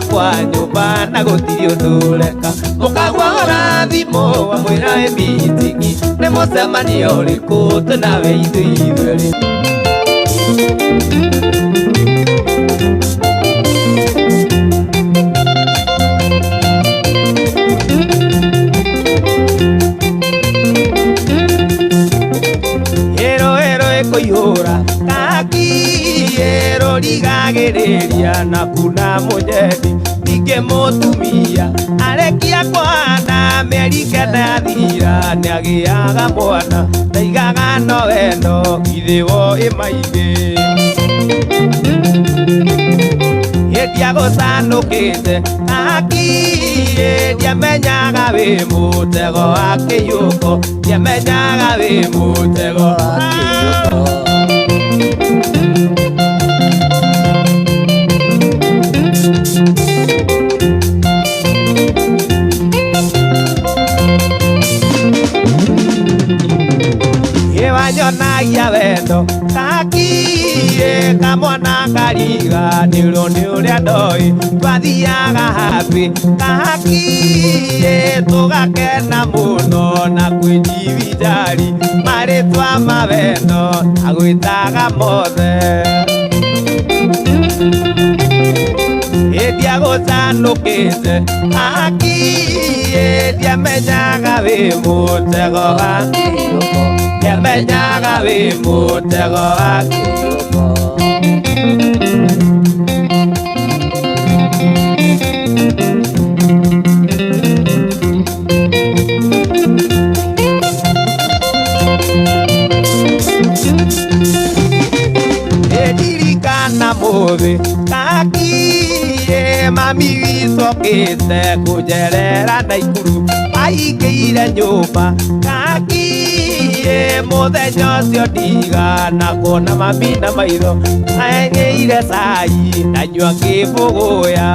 wakwa nyumba na gutiri undu ureka mukagwagora thimu wamwira wi mitingi ni mucemanio uriku tunawe ithuitheri koihura kakiyero rigagiriria na kuna mujendi ningĩ mũtumia arekia kwana mĩeri na thira nĩagĩaga mwana ndaigaga no wendo githĩ wo ĩmaingĩ ndiagũcanũkĩte akiĩ ndiamenyaga wĩ mũtego wa kĩiyũko ndiamenyaga wĩ mũtego wa kĩiyũko nyonagia wendo kakiĩ kamwana kariga nĩũrũ nĩ ũrĩa ndoi twathiaga happy kakiĩ tũgakena mũno na kwĩnjivinjari marĩtwa ma wendo agwĩtaga mothe ndiagũcanũkĩte akiĩ ndiamenyaga wĩ mũtego wa kĩiyũko ndiamenyaga wĩ mũtego wa kĩiyũko ndirikana mũthĩ kakiĩ mami witũ okĩte kũnjerera Naikuru aingĩire nyũmba kakiĩ mũthenya ũcio ndigana kuona mami na maitho aeng'eire cai nanyua ngĩbũgũya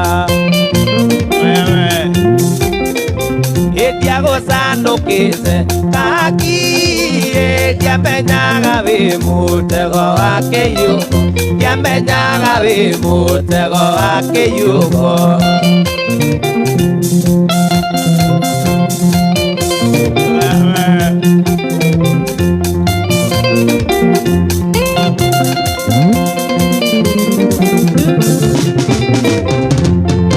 ndiagũcanũkĩte kakiĩ ndiamenyaga wĩ mũtego wa kĩiyũko ndiamenyaga wĩ mũtego wa kĩiyũko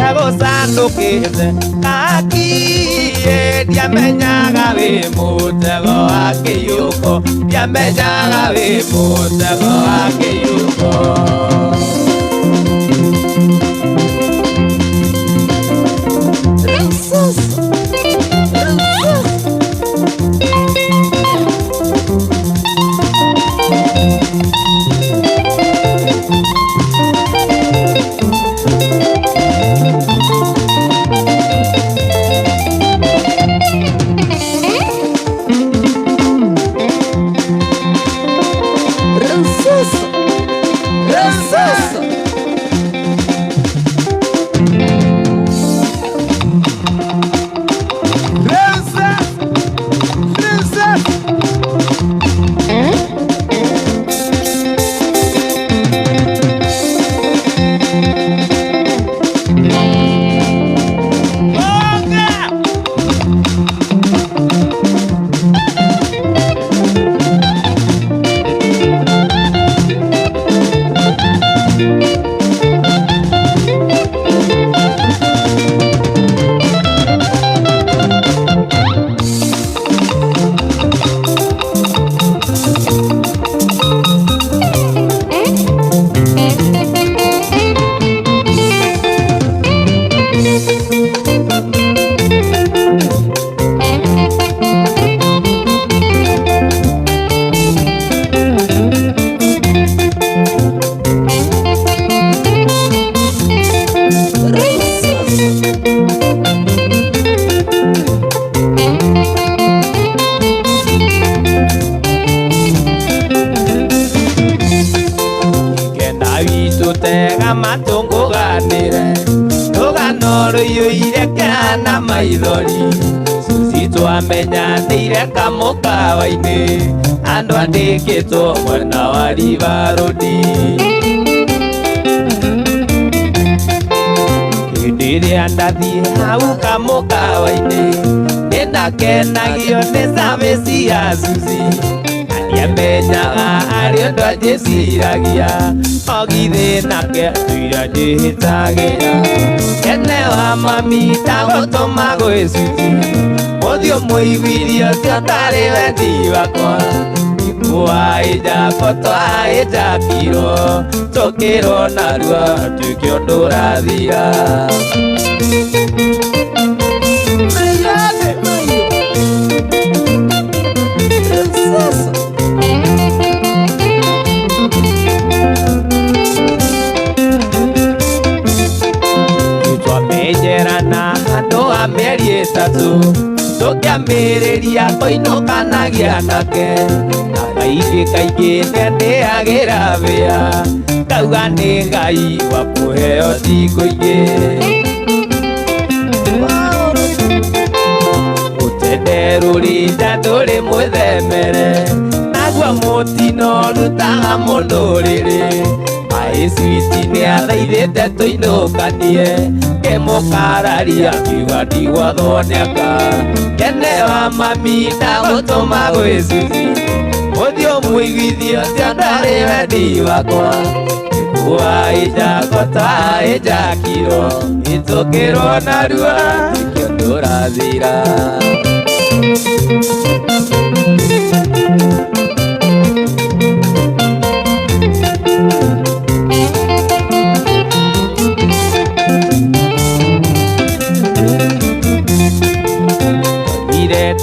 ndiagũcanũkĩte kakiĩ ndiamenyaga wĩ mũtego wa kĩiyũko ndiamenyaga wĩ mũtego wa kĩiyũko matũngũganĩre rũgano rũiyũire kĩhana maithori Susi twamenyanĩire kamũkawa-inĩ andũ andĩkĩtwo mwena wa River Road Hĩndĩ ndathiĩ hau kamũkawa-inĩ nĩndakenagio nĩ service ya Suzy, ndiamenyaga arĩ ũndũ anjĩciragia o githĩ nake tũira njĩhĩtagĩra. Ene wa mami ndagũtũma gwĩ Suzy, ũthiũ mũiguirie ũcio ndarĩ wendi wakwa. Waĩnja twaĩnjakirwo tũkĩrwo narua tũkĩo ndũrathira. Twamenyerana handũ ha mĩeri ĩtatũ tũkĩambĩrĩria kũinũkanagia nake, na kaingĩ nĩndĩagĩra wĩra ngauga nĩ Ngai wa kũheo thikũ ingĩ. Ũtenderũ rĩnda ndũrĩ mwĩthemere, naguo mũtino rutaga mũndũ rĩrĩ. Maĩcwiti nĩathaithĩte tũinũkanie, kĩmũkararia kiuga ndigwathwo nĩaka. Ene wa mami ndagũtũma gwĩ Suzy, ũthiũ mũiguithie ũcio ndarĩ wendi wakwa. Waĩnja twaĩnjakirwo tũkĩrwo narua tũkĩo ndũrathira.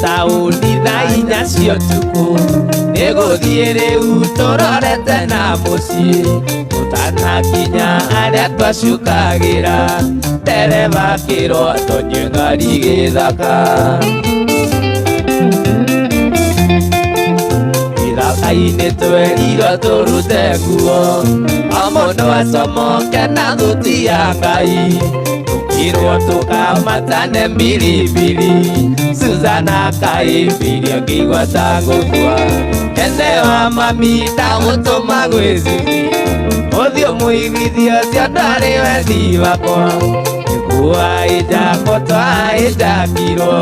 Taũni thaa inya cia ũtukũ nĩgũthiĩ rĩu tũrorete na mũciĩ, tũtanakinya arĩa twacukagĩra ndereba kĩrwo tonyue ngari gĩthaka. Gĩthaka-inĩ twerirwo tũrute nguo, o mũndũ acomoke na thuti ya Ngai, tũkĩrwo tũkamatane mbilibili. Suzana kaĩmbirio ngĩigua ta ngũkua. Ene wa mami ndagũtũma gwĩ Suzy, ũthiũ mũiguithie ũcio ndarĩ wendi wakwa. Waĩnja twaĩnjakirwo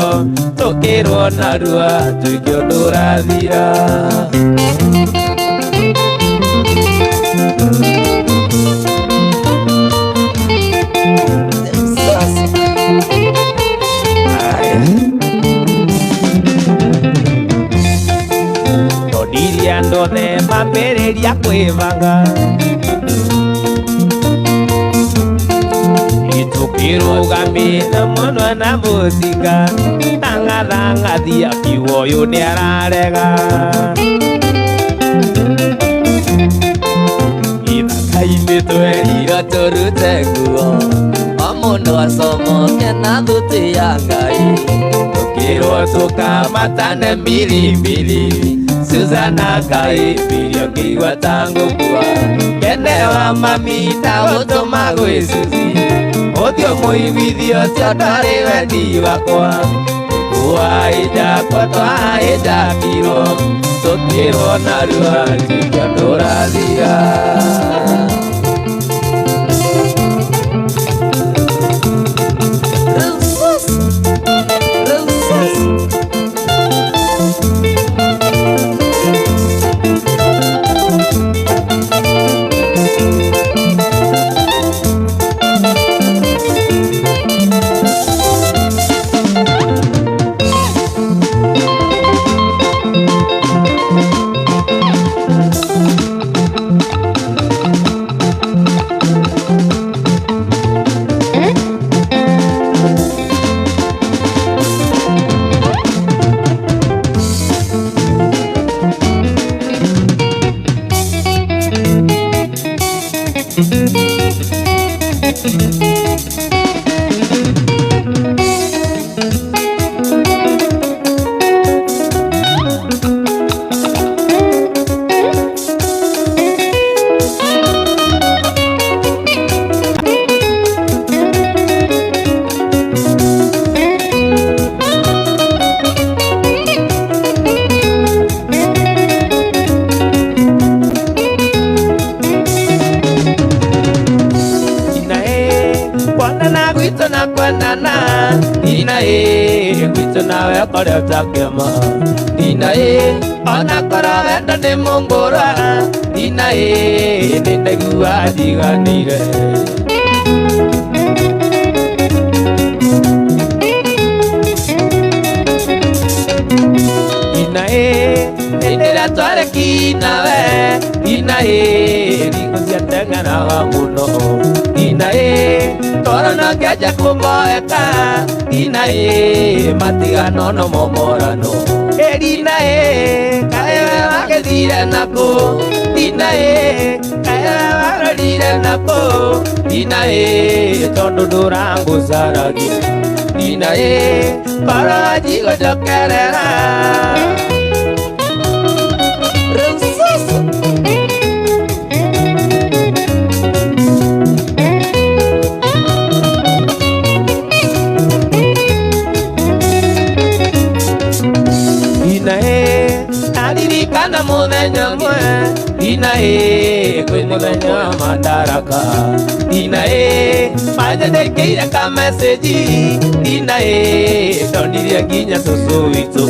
tũkĩrwo narua tũkĩo ndũrathira. Tonirie andũ othe mambĩrĩria kwĩbanga, tũkĩrũgamĩte mũno na mũcinga, tang'athang'athia kiugo ũyũ nĩararega. Gĩthaka-inĩ twerirwo tũrute nguo, o mũndũ acomoke na thuti ya Ngai, tũkĩrwo tũkamatane mbilibili. Suzana kaĩmbirio ngĩigua ta ngũkua. Ene wa mami ndagũtũma gwĩ Suzy, ũthiũ mũiguithie ũcio ndarĩ wendi wakwa. Waĩnja twaĩnjakirwo tũkĩrwo narua tũkĩo ndũrathira. kwendana Dina gwitũ nawe kũrĩa ũtakĩma Dina ona korwo wendo nĩ mũngũrwa Dina nĩ ndaigua ndiganĩire Dina hĩndĩ ĩrĩa twarĩ nawe Dina thikũ ciateng'eraga mũno Dina toro no ngĩanjia kũmboeka Dina matigano no momorano Dina kaĩ we wagĩthire nakũ Dina kaĩ we warorire nakũ Dina tondũ ndũrangũcaragia Dina korwo wanjigũnjokerera Naririkana mũthenya ũmwe Dina kwĩ mũthenya wa Madaraka Dina manjandĩkĩire ka message Dina ndonirie nginya cũcũ witũ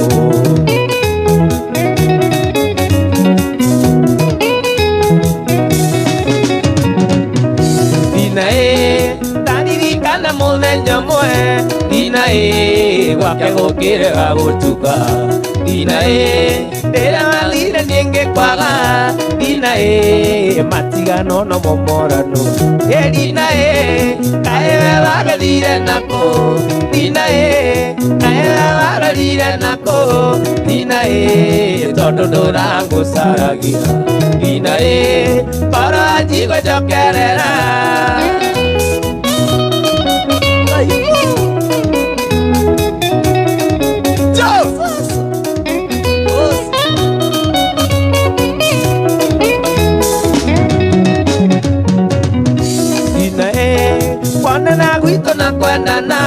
Dina ndaririkana mũthenya ũmwe Dina gwake gũkĩrega gũtuka Dina ndĩra wathire niĩ ngĩkwaga Dina matigano no momorano Dina kaĩ we wagĩthire nakũ Dina kaĩ we warorire nakũ Dina tondũ ndũrangũcaragia Dina korwo wanjigũnjokerera Kwendana gwitũ na kwendana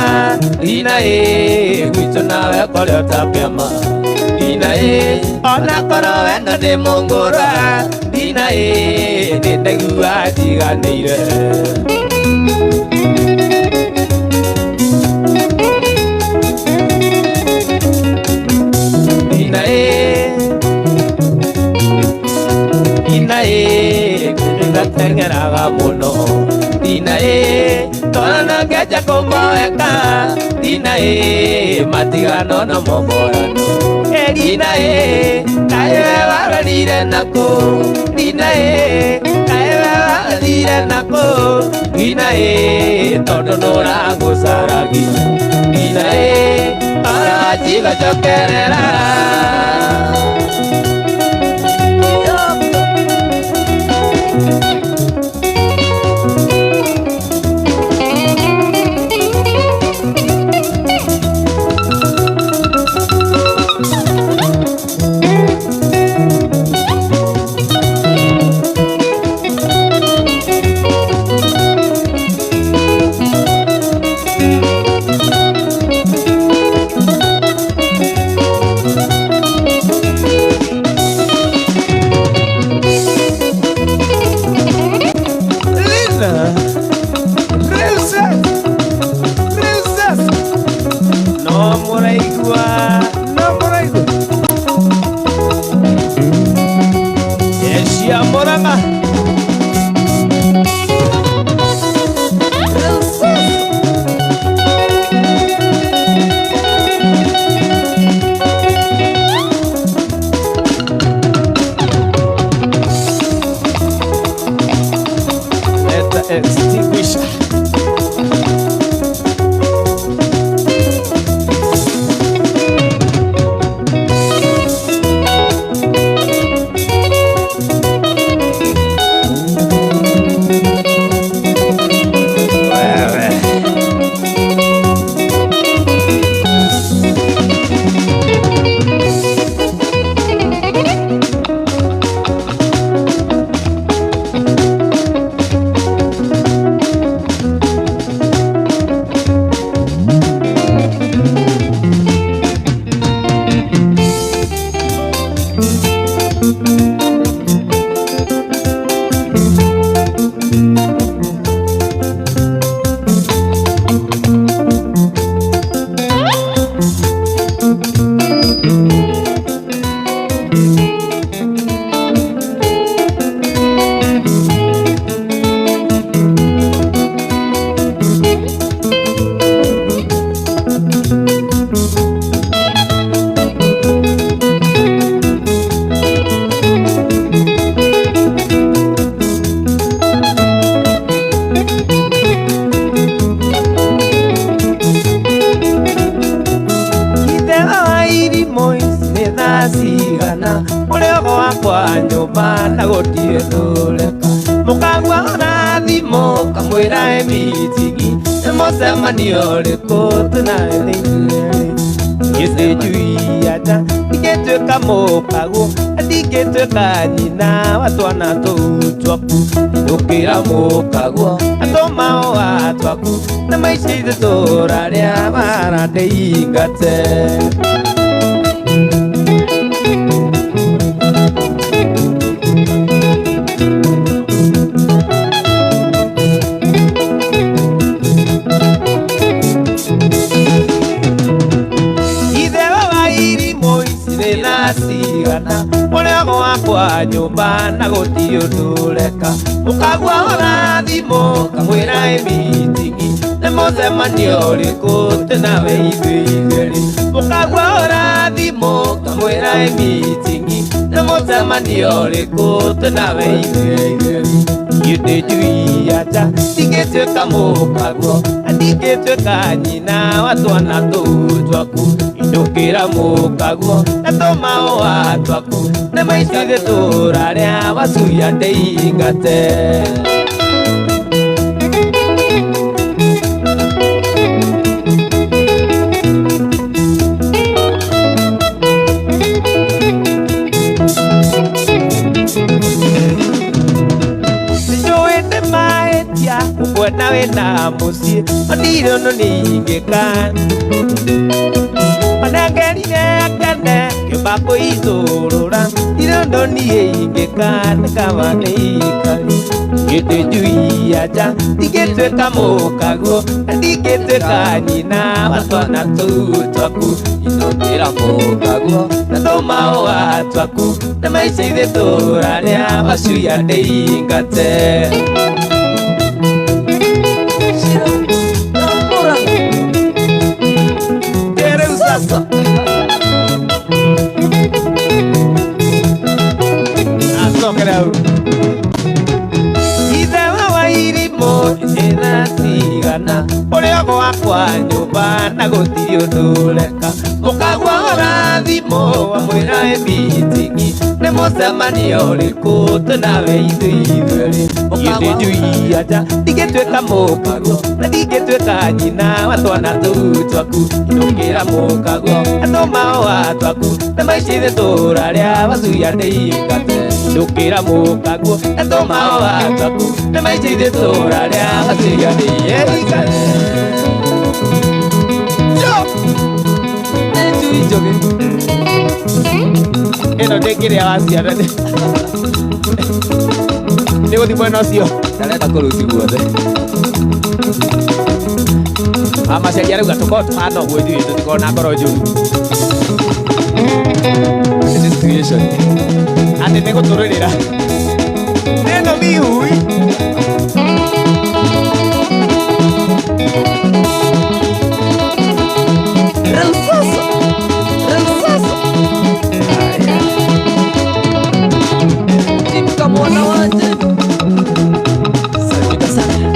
Dina gwitũ nawe kũrĩa ũtakĩma Dina ona korwo wendo nĩ mũngũrwa Dina nĩ ndaigua ndiganĩire Dina Dina ngateng'eraga mũno Dina toro no ngĩanjia kũmboeka Dina matigano no momorano Dina kaĩ we warorire nakũ Dina kaĩ we wathire nakũ Dina tondũ ndũrangũcaragia Dina korwo wanjigũnjokerera Extinguisher. nyumba na gũtirĩ ndũreka mũkagua rathimo kamwĩra emitingi nĩ mũcemanio ũrĩkũ twĩnawe thĩinĩ gĩtĩ njui aja ndingĩtuĩka mũkagwo ndingĩtuĩka nyina wa twana tũu twaku ndũkĩra mũkagwo atũmao wa twaku nĩ maica itũũra rĩa barandĩingate sigana ũrĩa gwakwa nyũmba na gũtirĩ ndũreka mũkagua rathimo kamwĩra emitingi nĩ mũcemanio ũrĩkũ twĩnawe ithuĩ mũkagua rathimo kamwĩra emitingi nĩ mũcemanio ũrĩkũ twĩnawe ithuĩ gĩtĩ njui aja ndingĩtuĩka mũkagwo ndingĩtuĩka nyina wa twana tũu twaku ndũkĩra mũkagwo atũmao wa twaku nĩ maica itũũra rĩa wacuya ndĩingate ũkwenda wĩna mũciĩ onire ũno ningĩka onangerire akene kĩũmba kũithũrũra irondo niĩ ingĩka nĩkaba nĩikari gĩtĩ njui aja ndingĩtuĩka mũkagwo ndingĩtuĩka nyina wa twana tũu twaku ndũkĩra mũkagwo na tũmao wa twaku nĩ maica itũũra rĩa wacuya ndĩingate ithe wa irimũ ĩratigana ũrĩa gwakwa nyũmba na gũtirĩ ndũreka mũkagua rathimo wamwĩra emitingi nĩ mũcemanio ũrĩkũ twĩnawe ithuĩ gĩtĩ njui aja ndingĩtuĩka mũkagwo na ndingĩtuĩka nyina wa twana tũu twaku ndũkĩra mũkagwo atũmao wa twaku nĩ maica itũũra rĩa wacuya ndĩingate ndũkĩra mũkagwo atũmao wa twaku nĩ maica itũũra rĩa wacuya ndĩingate njui njũgĩ ĩno ndĩngĩrĩa waciara nĩ gũthi mwena ũcio ndarenda kũruti guothe amaciari arauga tũkorwo tũhana ũguo ithuĩ tũtikorwo na ngoro njũru atĩ nĩ gũtũrĩrĩra ĩno mihui mwana wanje salika sana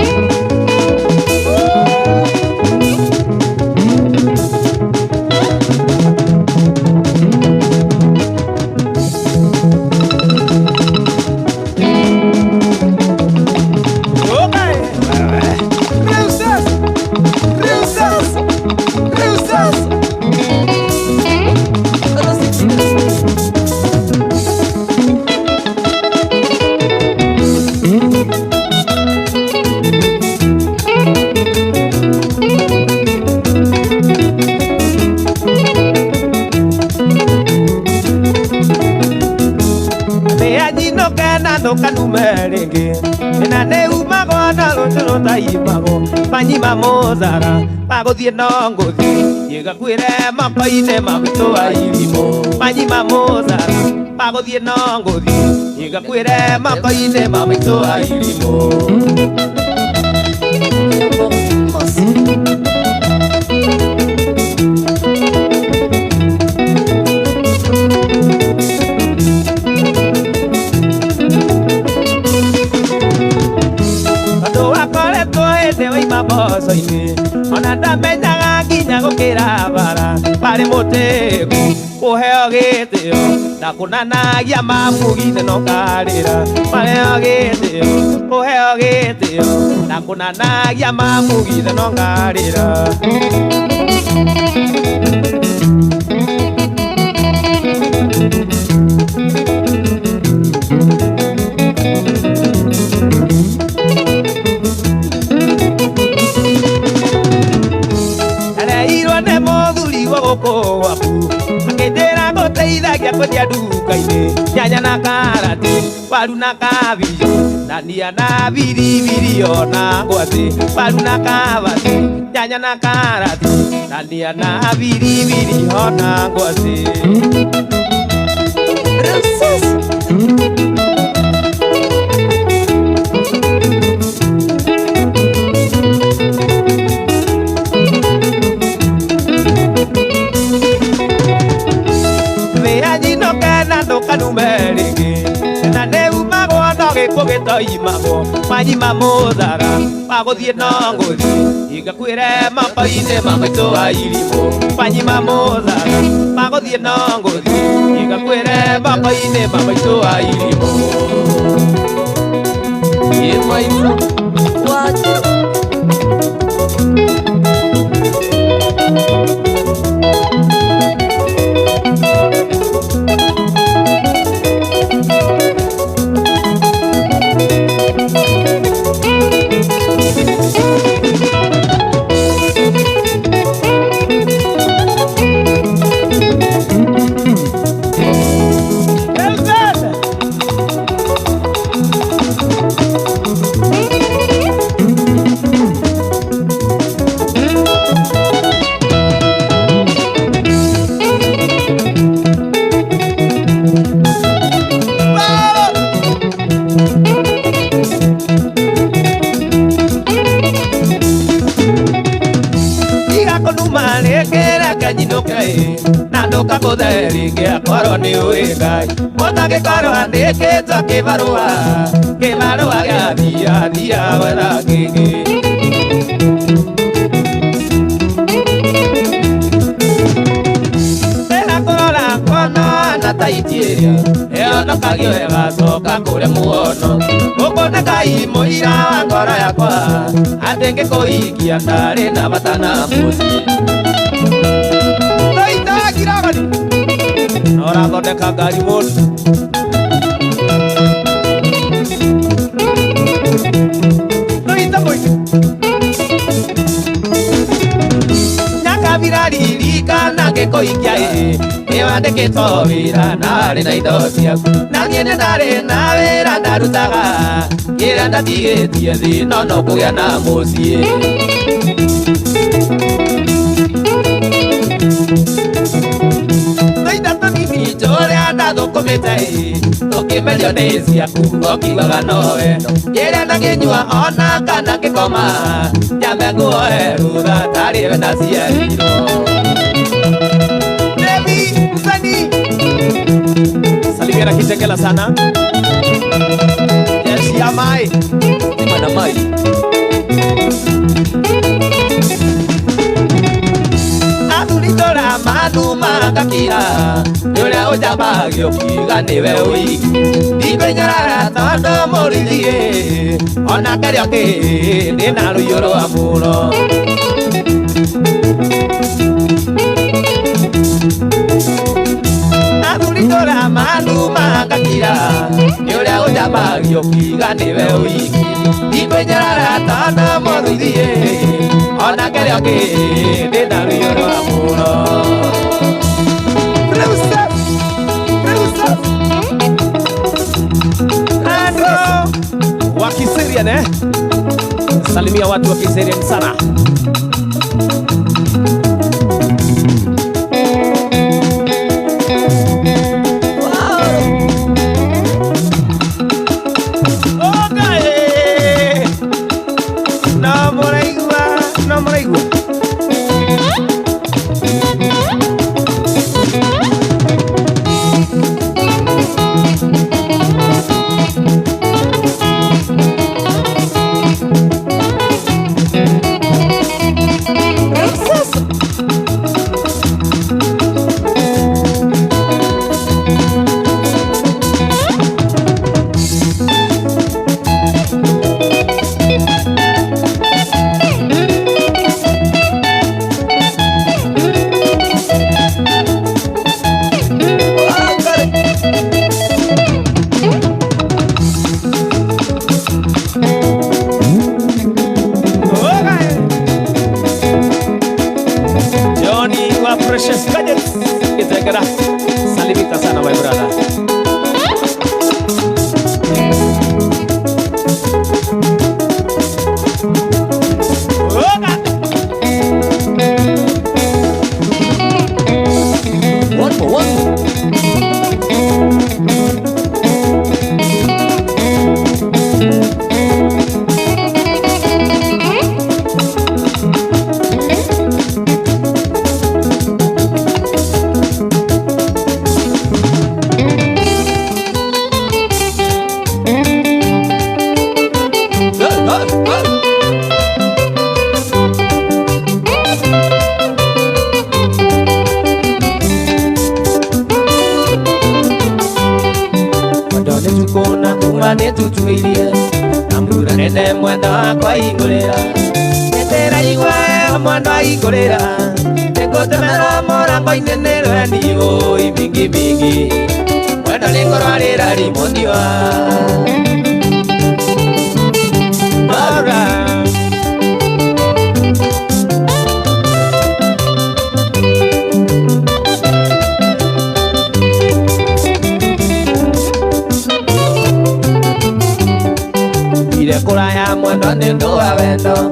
kanumerenge na neumago na rũtũrũ taimago manyima mũthara magũthiĩ no ngũthi igakwĩre moko-inĩ maguitũ wa irimũ manyima mũthara magũthiĩ no ngũthi igakwĩre moko-inĩ maguitũ wa irimũ bocoinĩ ona ndamenyaga nginya gũkĩra bara nĩ mũtĩku kũheo gĩtĩo na kũnanagia mamugithe no ngarĩra mareo gĩtĩo kũheo gĩtĩo na kũnanagia mamugithe no ngarĩra akĩnjĩra ngũteithagia kwendia nduka-inĩ nyanya na karati waru na kabici ndania na biribiri ona ngwacĩ waru na kabici nyanya na karati ndania na biribiri ona ngwacĩ numerigi na neu magwanda gĩkũgĩtoimagwo manyima mũthara magũthiĩ no ngũthi ingakwĩre moko-inĩ ma maitũ wa irimũ manyima mũthara magũthiĩ no ngũthi ingakwĩre moko-inĩ ma maitũ wa irimũ na ndũkakũtheringĩ akorwo nĩ ũĩ Ngai mũtangĩkorwo andĩkĩtwo kĩbarũa gĩa thia wetha kĩngĩ ĩra kũrora ngono na taiti ĩrĩa ĩonokagio ĩgacoka kũrĩa muono gũkũ nĩ Ngai mũira wa ngoro yakwa atĩ ngĩkũhikia ndarĩ na bata na mũciĩ ũrathondeka ngari mũndũ nyakabira ririkana ngĩkũhikia nĩwandĩkĩtwo wĩra narĩ na indo ciaku na niĩ nĩ ndarĩ na wĩra ndarutaga kĩrĩa ndatigĩtie thĩ no no kũgĩa na mũciĩ thũkũmĩte tũkĩmerio nĩ ciaku ũkiugaga no wendo kĩrĩa ndangĩnyua ona kana ngĩkoma nyambe nguoe rutha tarĩ we ndaciarirwo Devi Msanii salimia na Kitengela sana yes ya mai mana mai aturitora manu magakira ũrĩa ũjambagio kiuga nĩwe ũiki ndikũinyarara tondũ mũrithie ona kĩrĩa kĩndĩ na rũhiũ rwa mũno aturitora manu magakira ũrĩa ũjambagio kiuga nĩwe ũiki ndikũinyarara tondũ mũrithie ona kĩrĩa kĩndĩ na rũhiũ rwa mũno Wakiserian salimia watu wa Kiserian sana no mraigua tutuirie ambura nene mwenda wakwa ingurira etera igwe mwenda ingurira nigutemera murango-ini ni rwendi ui mingi mingi mwenda ningorwarira rimondiwa kuraya mwendo ni ndu wa wendo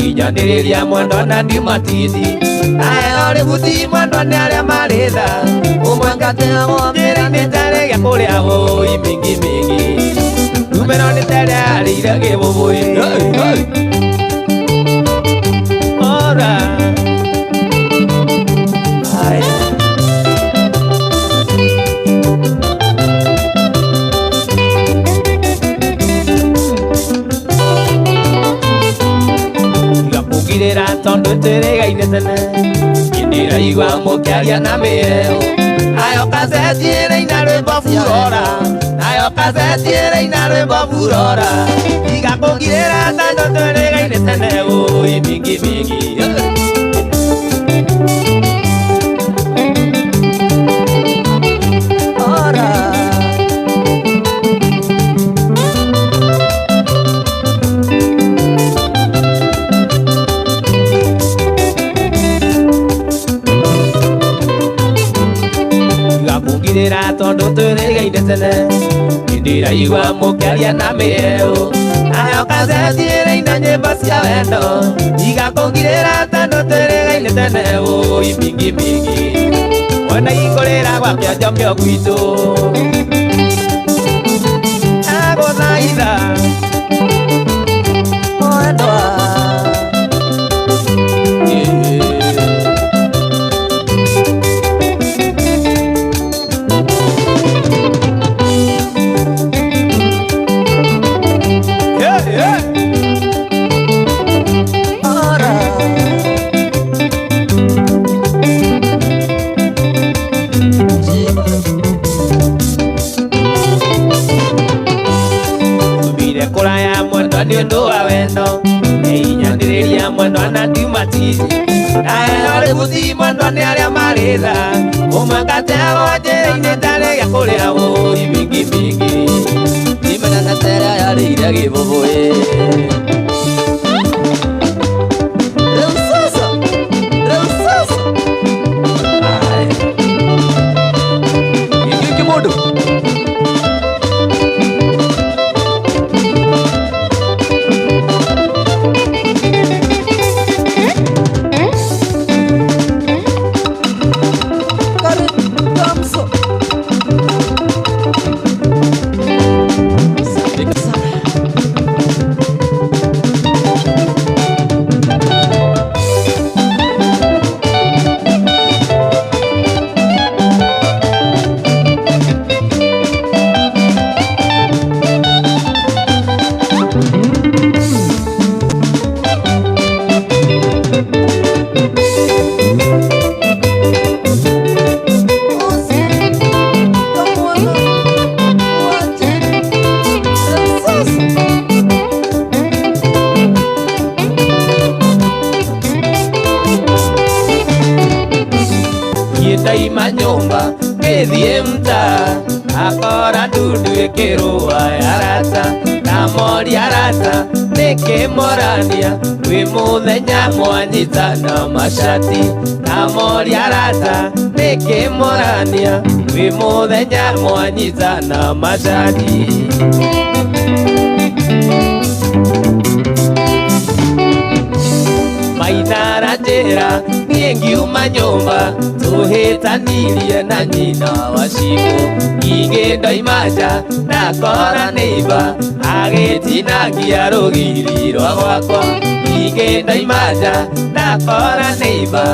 ijaniriria mwendo na ndimatindi ayo ri buti mwendo ni aria maritha umwe ngateagwo mbira ni tare gia kuria ui mingi mingi numero ni tare arire gibubui ora tondu turigaine tene indiraigua mukiaria na mieo ayo kasetiiraina rwimbo furora ayo kasetiiraina rwimbo furora igakugirira tondu turigaine tene ui mingi mingi tondu turigaine tene indiraigua mukiaria na mieo ayo kasetiiraina nyimbo cia wendo igakugirira tondu turigaine tene ui mingi mingi mwenda ingurira gwa kionjo gwitu aguthaitha mwendwa ndu wa wendo inyandiriria mwendo na ndimatindi ayo ri buti mwendo ni aria maritha umwe ngateagwo njira-ini tare gia kuria ui mingi mingi imena na tere yarire gibubui ndaima nyumba ngithie mta akora ndudu ikirua arata namoria arata nikimorania wi muthenya mwanyitana mashati namoria arata nikimorania wi muthenya mwanyitana mashati maithara njira niĩ ngiuma nyũmba tũhĩtanirie na nyina wa cibũ ingĩ ndoima nja ndakora neiba agĩtinangia rũgiri rwa gwakwa ingĩ ndoima nja ndakora neiba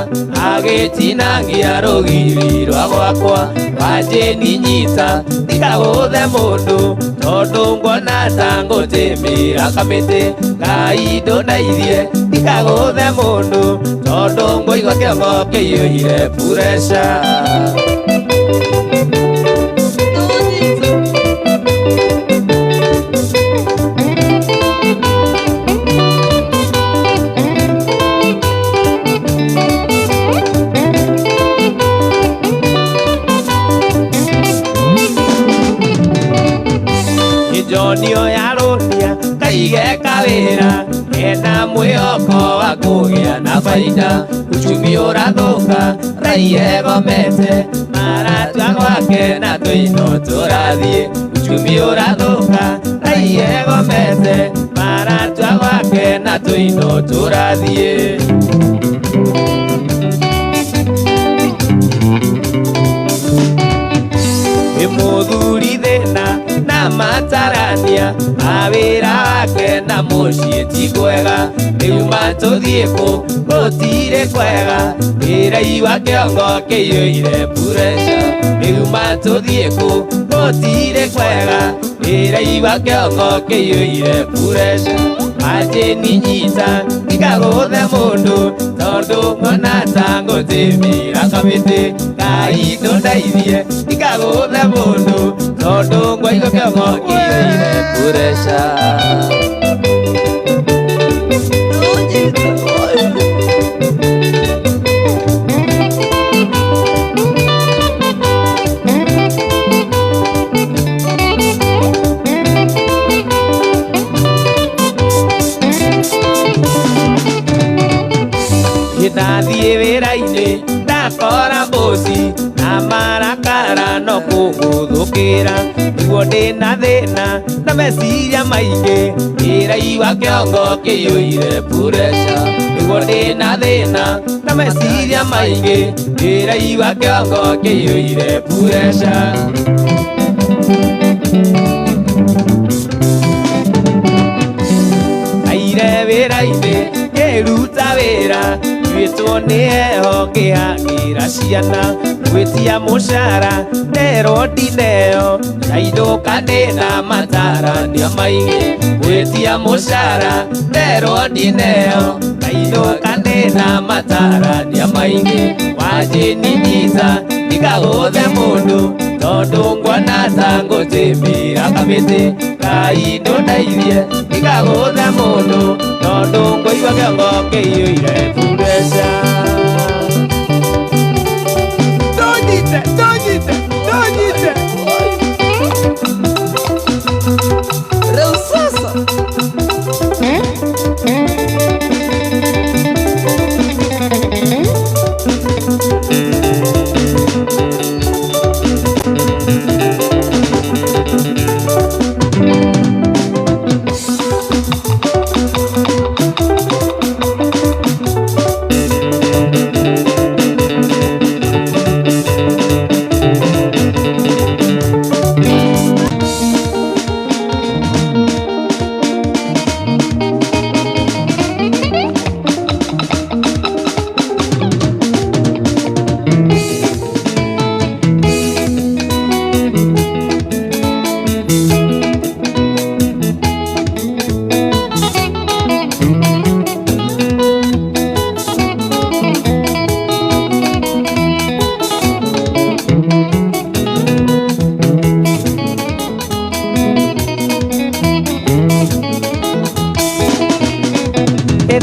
agĩtinangia rũgiri rwa gwakwa wanjĩni nyita ndikagũthe mũndũ tondũ nguona ta ngũtĩmĩra kamĩtĩ Ngai ndũndeithie ndikagũthe mũndũ tondũ ngũigua kĩongo kĩiyũire puresha Ngai geka wĩra ena mwĩhoko wa kũgĩa na baida. Uchumi ũrathũka raia egomete maratua gwake na tũino tũrathiĩ. Uchumi ũrathũka raia egomete maratua gwake na tũino tũrathiĩ. Mũthuri thĩna na matarania mawĩra wake na mũciĩ ti kwega. Rĩu matũthiĩ kũ gũtirĩ kwega, wĩrai wa kĩongo kĩiyũire pressure. Rĩu matũthiĩ kũ gũtirĩ kwega, wĩrai wa kĩongo kĩiyũire pressure. Anjĩni nyita ndikagũthe mũndũ tondũ ngona ta ngũtĩmĩra kamĩtĩ. Ngai ndũndeithie ndikagũthe mũndũ tondũ ngwaigua kĩongo kĩiyũire pressure. Ndathiĩ wĩra-inĩ ndakora bosi na marakara no kũgũthũkĩra. Nĩguo ndĩna thĩna na meciria maingĩ, wĩrai wa kĩongo kĩiyũire pressure. Nĩguo ndĩna thĩna na meciria maingĩ, wĩrai wa kĩongo kĩiyũire pressure. Aire wĩra-inĩ ngĩruta wĩra, twĩtwo nĩ heho ngĩhangĩra ciana. Gwĩtia mũcara nderwo ndineo, ndainũka ndĩna matarania maingĩ. Gwĩtia mũcara nderwo ndineo, ndainũka ndĩna matarania maingĩ. Wanjĩni nyita ndikagũthe mũndũ tondũ nguona ta ngũtĩmĩra kamĩtĩ. Ngai ndũndeithie ndikagũthe mũndũ tondũ ngũigua kĩongo kĩiyũire pressure. Ndũnyite, ndũnyite, ndũnyite. Rĩu sasa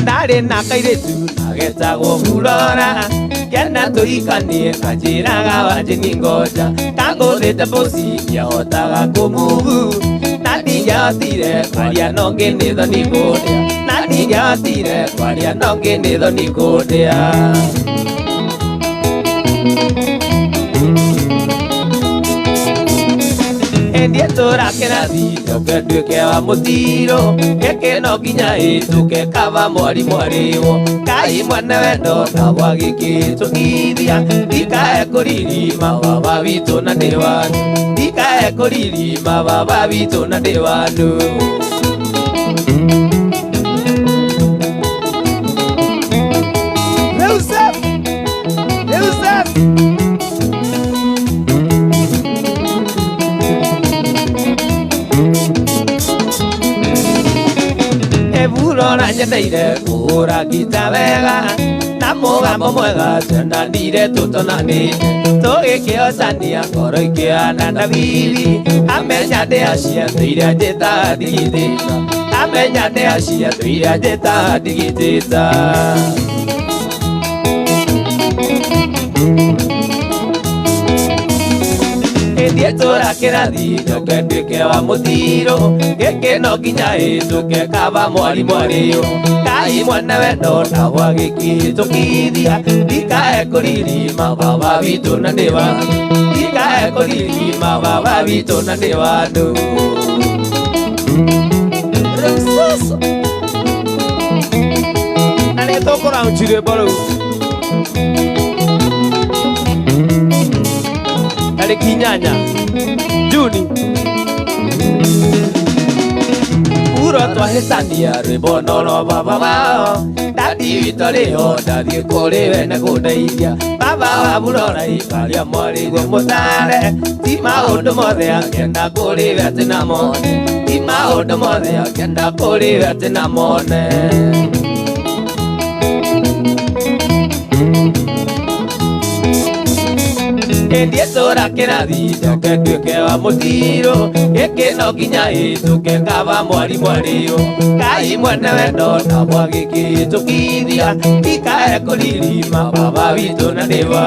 ndarĩ na kairĩtu agetagwo Murora. Kena tũikanie kanjĩraga wanjĩni ngoja, kangũthĩte bosi ndiahotaga kũmuvu. Na ndingĩahotire kwaria no ngĩnĩ thoni kũndĩa, na ndingĩahotire kwaria no ngĩnĩ thoni kũndĩa. Endie tũrakĩrathi njoke nduĩke wa mũtiro, gĩkĩ no nginya hĩtũke kaba mwari mwarĩwo. Ngai mwene wendo na wa gĩkĩ tũgithia, ndikae kũririma baba witũ na ndĩ wanyu, ndikae kũririma baba witũ na ndĩ wanyu. Murora nyendeire kũhũra ngita wega na mũgambo mwega, twendanire tũtonanĩte tũgĩkĩhotania ngoro ikĩhana na bibi. Amenya ndĩ aciatũ iria njĩtaga ndigitĩta, amenya ndĩ aciatũ iria njĩtaga ndigitĩta. Ndiye tora kirathi njoke nduike wa mutiro giki no nginya hituke kaba mwari mwariyo Ngai mwene wendo na gwa gĩkĩhĩtũkithia ndikae kũririma baba witũ na ndĩ wa ndikae kũririma baba witũ na ndĩ wa andũ na nĩ tũkũraunci rwĩmbo rũu tarĩki 8 Juni Uro twahĩtania rwĩmbo noro baba wao Dadi witũ rĩho ndathiĩ kũrĩ we nĩ kũndeithia Baba wa mũrorai marĩa mwarĩguo mũtare Ti maũndũ mothe angĩenda kũrĩ we atĩ na mone Ti maũndũ mothe angĩenda kũrĩ we atĩ na mone Ndiye tora kĩrathi njoke nduĩke wa mũtiro gĩkĩ no nginya hĩtũke kaba mwari mwariyo Ngai mwene wendo na gwa gĩkĩhĩtũkithia ndikae kũririma baba witũ na ndĩ wa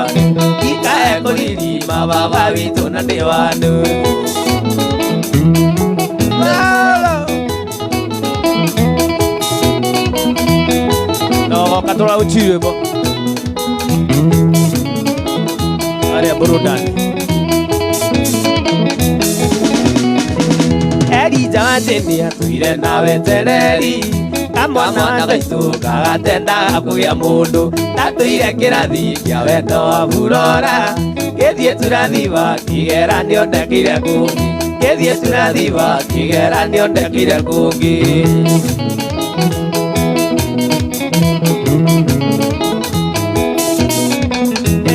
ndikae kũririma baba witũ na ndĩ wa andũ no goka tũrauci rwĩmbo Arĩa burudani Elija wajeni atũire nawe tereri Kamwana gaitũ gagatendaga kũgĩa mũndũ Natũire kĩrathi kĩa wendo wa burora Gĩthiĩ tũrathiba kĩgeranio ndekire kũngĩ Gĩthiĩ tũrathiba kĩgeranio ndekire kũngĩ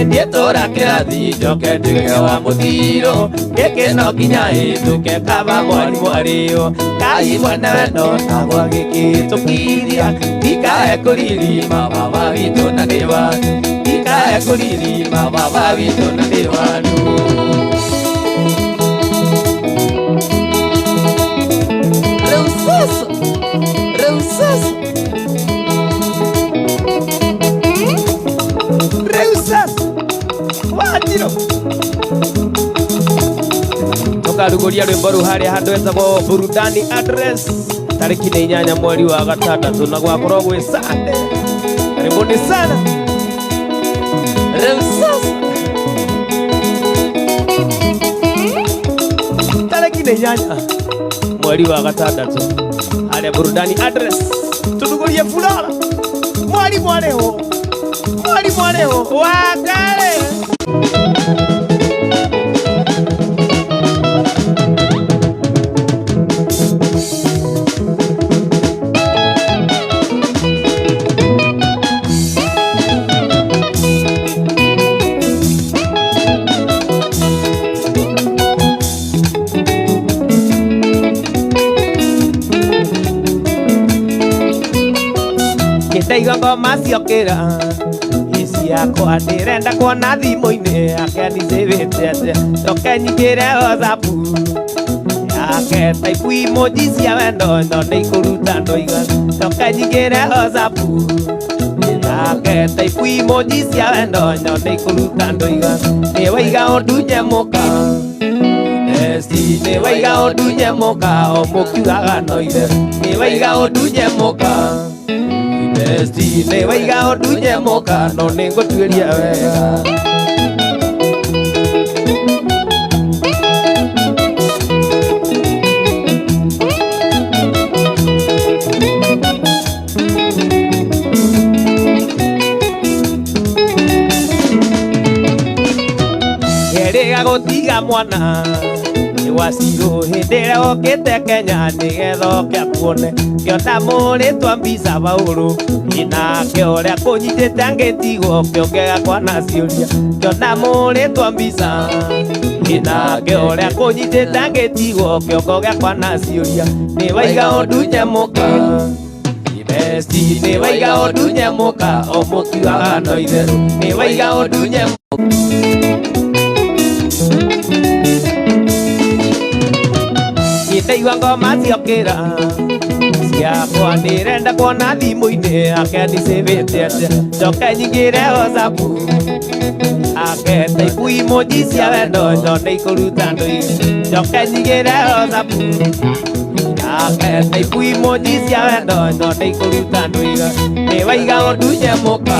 Ndiye tora kĩrathi njoke nduĩke wa mũtiro gĩkĩ no nginya hĩtũke kaba mwari mwariyo Ngai mwene wendo na gwa gĩkĩhĩtũkithia ndikae kũririma baba witũ na ndĩ wa ndikae kũririma baba witũ na ndĩ wa andũ Tukaruguria rwĩmbo rũu harĩa handũ hetagwo burudani address tarĩki 8 mweri wa gatandatũ na gwakorwo gwĩ Sunday karibuni sana tarĩki 8 mweri wa gatandatũ harĩa burudani address turugurie Flora mwari mwareho wakale Ndaiga ngoma ciokĩra ici yakwa ndĩrenda kuona thimũ-inĩ yake ndicĩbĩte atĩa njoke nyingĩre WhatsApp yake taipu emoji cia wendo no nĩikũruta ndũiga njoke nyingĩre WhatsApp yake taipu emoji cia wendo no nĩikũruta ndũiga nĩwaiga ũndũ nyamũka nĩwaiga ũndũ nyamũka o mũkiugaga no itherũ nĩwaiga ũndũ nyamũka nĩwaiga ũndũ nyamũka no nĩngũtuĩria wega Yerĩga gũtiga mwana Wacirũ hĩndĩ ĩrĩa okĩte Kenya nĩgetha oke akuone kĩona mũrĩtwa Mbica Paũlũ nake ũrĩa kũnyitĩte angĩtigwo kĩongega kwana ciũria kĩona mũrĩtwa Mbica nake ũrĩa kũnyitĩte angĩtigwo kĩongo gĩa kwana ciũria nĩwaiga ũndũ nyamũka nĩwaiga ũndũ nyamũka o mũkiugaga no itherũ nĩwaiga ũndũ nyamũka ndaigua ngoma ciokĩra yakwa ndirenda kuona thimu-inĩ yake ndicĩbĩte atĩa njoke nyingĩre WhatsApp ake taipu emoji cia wendo njonde ikũruta ndũi njoke nyingĩre WhatsApp ake taipu emoji cia wendo njonde ikũruta ndũiga nĩ waiga ũndũ nyamũka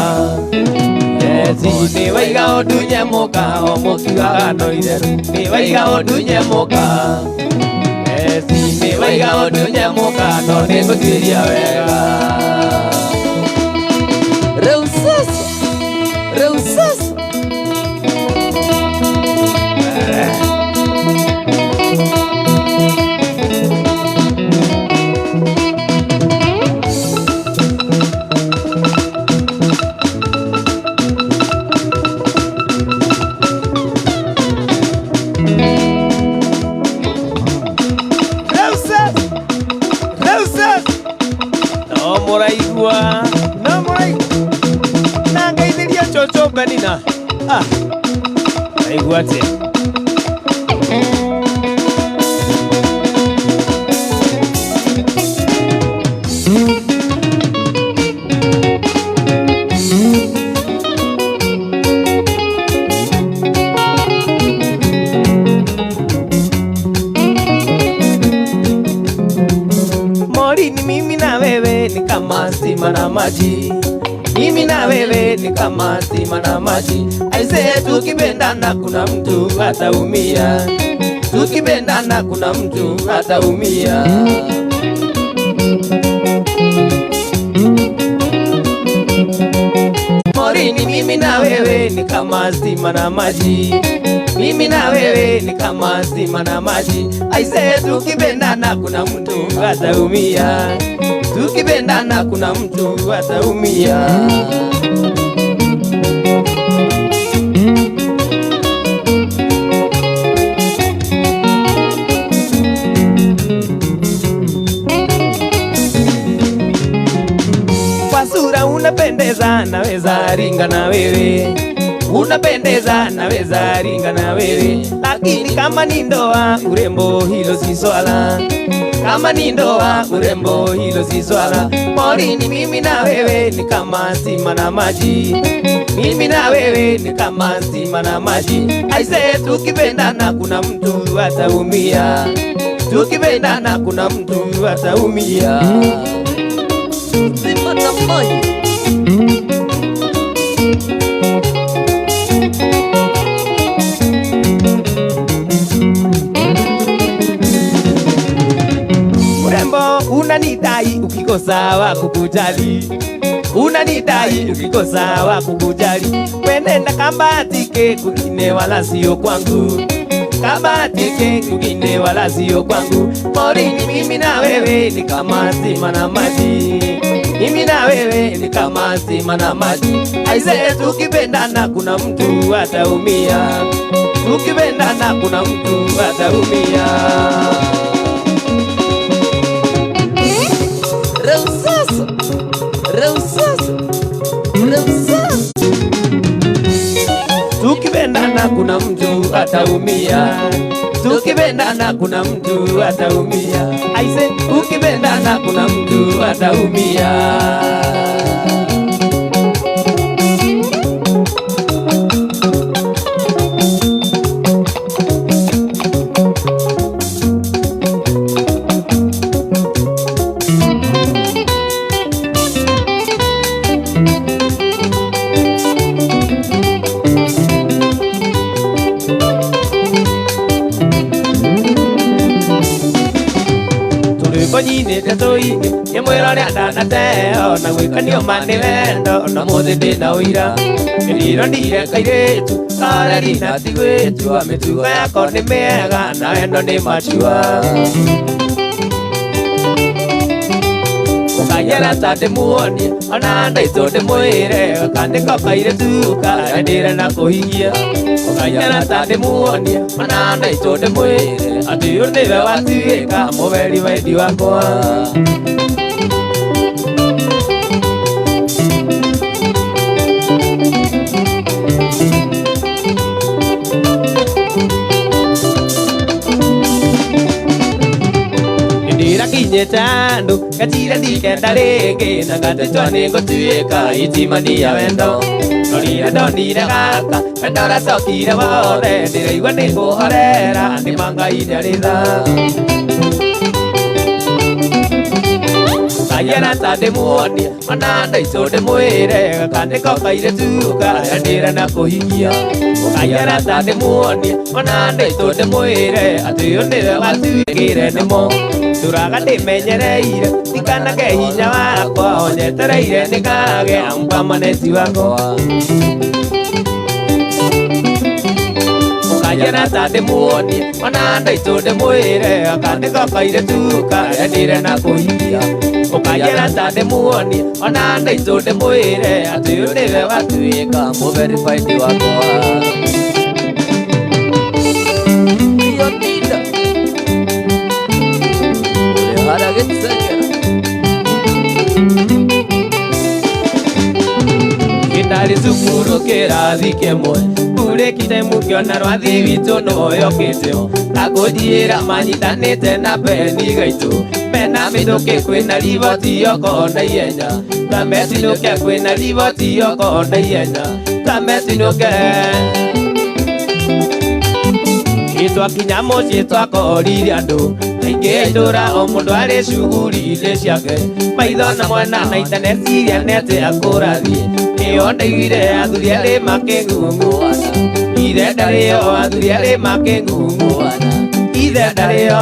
nĩ waiga ũndũ nyamũka o mũkiugaga no itherũ nĩ waiga ũndũ nyamũka nĩ waiga ũndũ nyamũka no nĩ ngũtuĩria wega rĩu sasa Benina aigua atĩa Morini mimi na wewe ni kama sima na maji mimi na wewe ni kama sima na maji aise tukipendana kuna mtu ataumia tukipendana kuna mtu ataumia Morini mimi na wewe ni kama sima na maji mimi na wewe ni kama sima na maji aise tukipendana kuna mtu ataumia tukipendana kuna mtu ataumia kwa sura unapendeza naweza ringa na wewe unapendeza naweza ringa na wewe lakini kama ni ndoa urembo hilo si swala kama ni ndoa urembo hilo si swala Morini mimi na wewe ni kama sima na maji mimi na wewe ni kama sima na maji aise tukipendana kuna mtu ataumia tukipendana kuna mtu ataumia sima na maji unanidai ukikosa wa kukujali unanidai ukikosa wa kukujali wenenda kambatike kugine wala sio kwangu kambatike kugine wala sio kwangu Morini mimi na wewe ni kama sima na maji mimi na wewe ni kama sima na maji aise tukipendana kuna mtu ataumia tukipendana kuna mtu ataumia tukipendana kuna mtu ataumia tukipendana kuna mtu ataumia aise tukipendana kuna mtu ataumia Nyinĩte tũinĩ nyamwĩra ũrĩa ndanateo na gwĩkanio mani wendo na mũthĩ ndĩna ũira kĩriro ndire kairĩtu kareri na tigwĩtua mĩtugo yakwa nĩ mĩega na wendo nĩ machua ũkanyera ta ndĩmuonie ona ndaitũ ndĩmwĩre gakandĩko kairĩtu karendire na kũhigia ũkanyera ta ndĩmuonie ona ndaitũ ndĩmwĩre atĩ ũyũ nĩwe watuĩka mũberi wendi wakwa Inye chandu Kachira dikenda rege Nangate chwane gotueka Itimani ya wendo Norire donire gaka Wendora tokire wore Ndireigwa nikuhorera Ndimanga idaritha Kayera tade muonia Mananda isode mwere Gakandiko kaire tuka Yandira na kuhigia Kayera tade muonia Mananda isode mwere Atuyonire watuigire nimo Turaga ndimenyereire Tikanage hinya wakwa Onyetereire nikage Ampa maneti wakwa Kayera tade muonia Mananda isode mwere Gakandiko kaire tuka Yandira na kuhigia Ukayera tade muoni Onanda isode mwere Atuyunire watuika Muverified wakwa Iyo nida Ure hara gitsekera Kitari sukuru kirathi kimwe Kure kite mukiona rwathi witu noyo kitio Nakujira manyitanite na beni gaitu Mena mituke kwina riboti yoko na yenya Tametinuke kwina riboti yoko na yenya Tametinuke Itwa kinyamo chitwa koriri andu Ainge ndura o mundu ari shuguri ile ciake Maitho na mwana na intaneti iria nete akurathie Iyo ndaigire athuri ari makingunguana Ithe ndario athuri ari makingunguana Ithe ndario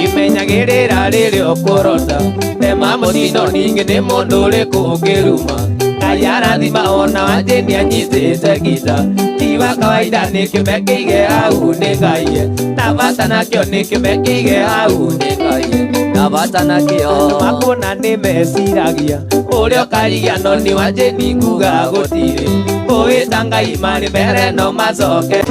Imenyagirira riri okurota Tema mutino ningi ni mundu uri kungiruma Kayara thima ona wajeni anyitite gita Tiwa kawaida ni kiume kiige hau ni Ngai Nabata nakio ni kiume kiige hau ni Ngai Nabata nakio Makuna ni mesiragia Urio karigia no ni wajeni nguga gutire Kuita Ngai mari mbere no macoke